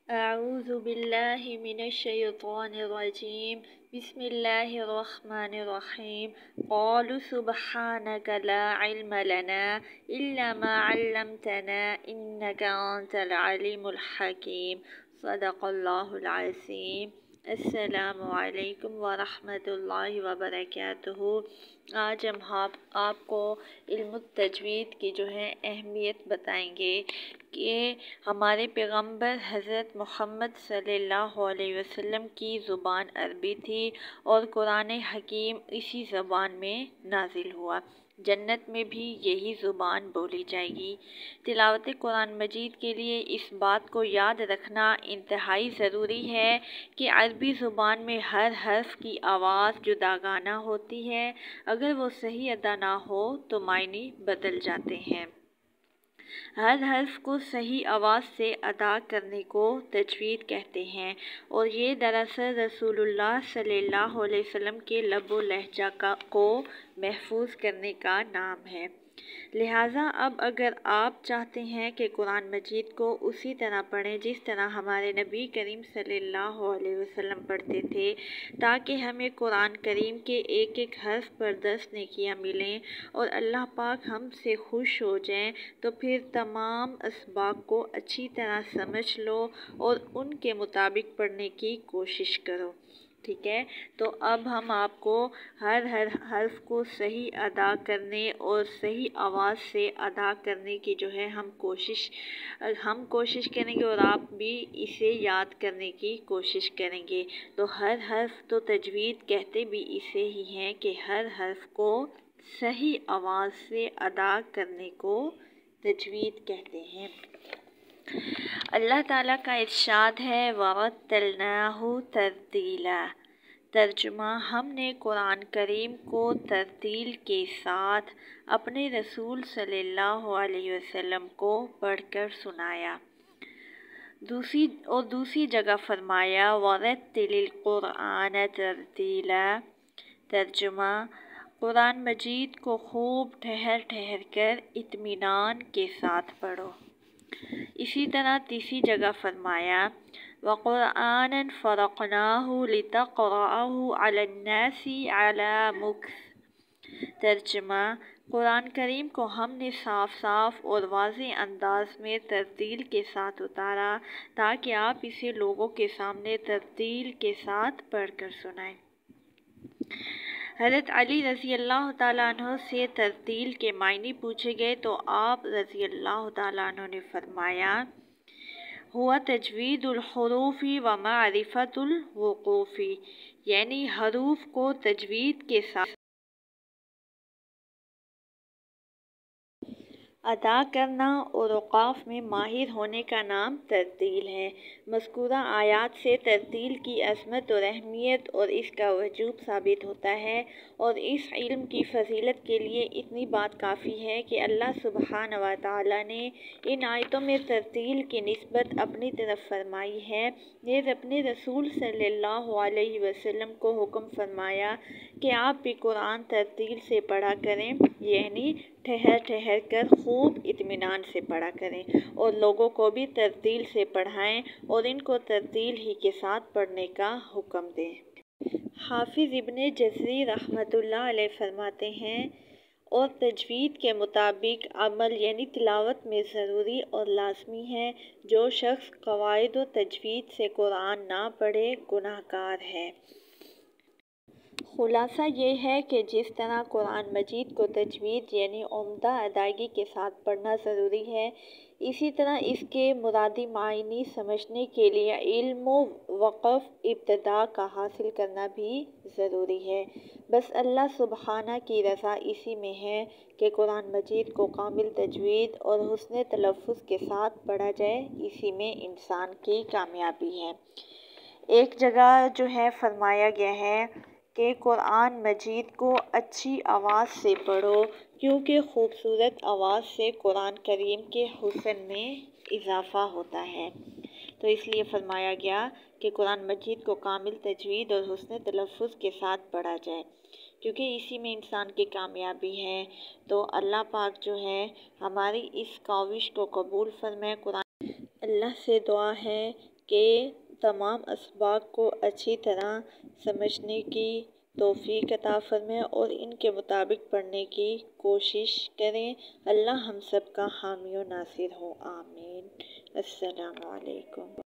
أعوذ بالله من الشيطان الرجيم بسم الله الرحمن الرحيم قالوا سبحانك لا علم لنا إلا ما علمتنا إنك أنت العليم الحكيم صدق الله العظيم अस्सलामु अलैकुम वरहमतुल्लाहि वबरकातुहू। आज हम आपको इल्म तजवीद की जो है अहमियत बताएंगे कि हमारे पैगंबर हज़रत मोहम्मद सल्लल्लाहु अलैहि वसल्लम की ज़ुबान अरबी थी और कुरान हकीम इसी ज़बान में नाजिल हुआ। जन्नत में भी यही ज़ुबान बोली जाएगी। तिलावत कुरान मजीद के लिए इस बात को याद रखना इंतहाई ज़रूरी है कि अरबी ज़ुबान में हर हर्फ की आवाज़ जुदागाना होती है। अगर वो सही अदा ना हो तो मायने बदल जाते हैं। हर हर्फ को सही आवाज़ से अदा करने को तजवीद कहते हैं और ये दरअसल रसूलुल्लाह सल्लल्लाहु अलैहि वसल्लम के लबो लहजा को महफूज करने का नाम है। लिहाजा अब अगर आप चाहते हैं कि कुरान मजीद को उसी तरह पढ़ें जिस तरह हमारे नबी करीम सल्लल्लाहु अलैहि वसल्लम पढ़ते थे, ताकि हमें कुरान करीम के एक एक हर्फ पर 10 नेकियां मिलें और अल्लाह पाक हमसे खुश हो जाएं, तो फिर तमाम असबाब को अच्छी तरह समझ लो और उनके मुताबिक पढ़ने की कोशिश करो। ठीक है, तो अब हम आपको हर हर्फ को सही अदा करने और सही आवाज़ से अदा करने की जो है हम कोशिश करेंगे और आप भी इसे याद करने की कोशिश करेंगे। तो हर हर्फ तो तजवीद कहते भी इसे ही हैं कि हर हर्फ को सही आवाज़ से अदा करने को तजवीद कहते हैं। अल्लाह ताला का इरशाद है वरत्तलनाहु तरतीला। तर्जुमा, हमने कुरान करीम को तरतील के साथ अपने रसूल सल्लल्लाहु अलैहि वसल्लम को पढ़कर सुनाया। दूसरी जगह फरमाया वरत्तिलिल कुरआन तरतीला। तर्जुमा, कुरान मजीद को खूब ठहर ठहर कर इत्मीनान के साथ पढ़ो। इसी तरह तीसरी जगह फरमाया वक़ुरआनन फ़रक़नाहु लितक़रअहु अलन्नासी अला मुक्थ। तर्जुमा, कुरान करीम को हमने साफ साफ और वाज़ेह अंदाज में तरतील के साथ उतारा ताकि आप इसे लोगों के सामने तरतील के साथ पढ़कर सुनाएं। हज़रत अली रज़ी अल्लाह ताला अन्हु से तरतील के मायने पूछे गए तो आप रज़ी अल्लाह ताला अन्हु ने फरमाया हुआ तजवीदुल हुरूफ़ी व मारिफ़तुल वुक़ूफ़ी, यानी हरूफ को तजवीद के साथ अदा करना और औक़ाफ़ में माहिर होने का नाम तरतील है। मज़कूरा आयात से तरतील की अज़मत और अहमियत और इसका वजूब साबित होता है और इस इल्म की फ़ज़ीलत के लिए इतनी बात काफ़ी है कि अल्लाह सुब्हानहू व तआला ने इन आयतों में तरतील की निस्बत अपनी तरफ फरमाई है। नेज़ अपने रसूल सल्लल्लाहु अलैहि वसल्लम को हुक्म फरमाया कि आप भी कुरान तरतील से पढ़ा करें, यानी ठहर ठहर कर खूब इत्मीनान से पढ़ा करें और लोगों को भी तरतील से पढ़ाएं और इनको तरतील ही के साथ पढ़ने का हुक्म दें। हाफिज़ इब्ने जज़री रहमतुल्लाह अलैह फरमाते हैं और तजवीद के मुताबिक अमल यानी तिलावत में ज़रूरी और लाज़मी है। जो शख्स क़वाइद व तजवीद से कुरान ना पढ़े गुनाहगार है। खुलासा ये है कि जिस तरह कुरान मजीद को तजवीद यानी उम्दा अदायगी के साथ पढ़ना ज़रूरी है, इसी तरह इसके मुरादी मायने समझने के लिए इल्म वक़फ़ इब्तिदा का हासिल करना भी ज़रूरी है। बस अल्लाह सुब्हाना की रज़ा इसी में है कि कुरान मजीद को कामिल तजवीद और हुस्न तलफ़्फ़ुज़ के साथ पढ़ा जाए, इसी में इंसान की कामयाबी है। एक जगह जो है फरमाया गया है कि कुरान मजीद को अच्छी आवाज़ से पढ़ो, क्योंकि खूबसूरत आवाज़ से कुरान करीम के हुस्न में इजाफ़ा होता है। तो इसलिए फरमाया गया कि कुरान मजीद को कामिल तजवीद और हुस्न तलफ़्फ़ुज़ के साथ पढ़ा जाए, क्योंकि इसी में इंसान की कामयाबी है। तो अल्लाह पाक जो है हमारी इस काविश को कबूल फरमाए। कुरान अल्लाह से दुआ है کے تمام اسباق کو اچھی طرح سمجھنے کی توفیق عطا فرمائے اور ان کے مطابق پڑھنے کی کوشش کریں۔ اللہ ہم سب کا حامی و ناصر ہو، آمین۔ السلام علیکم۔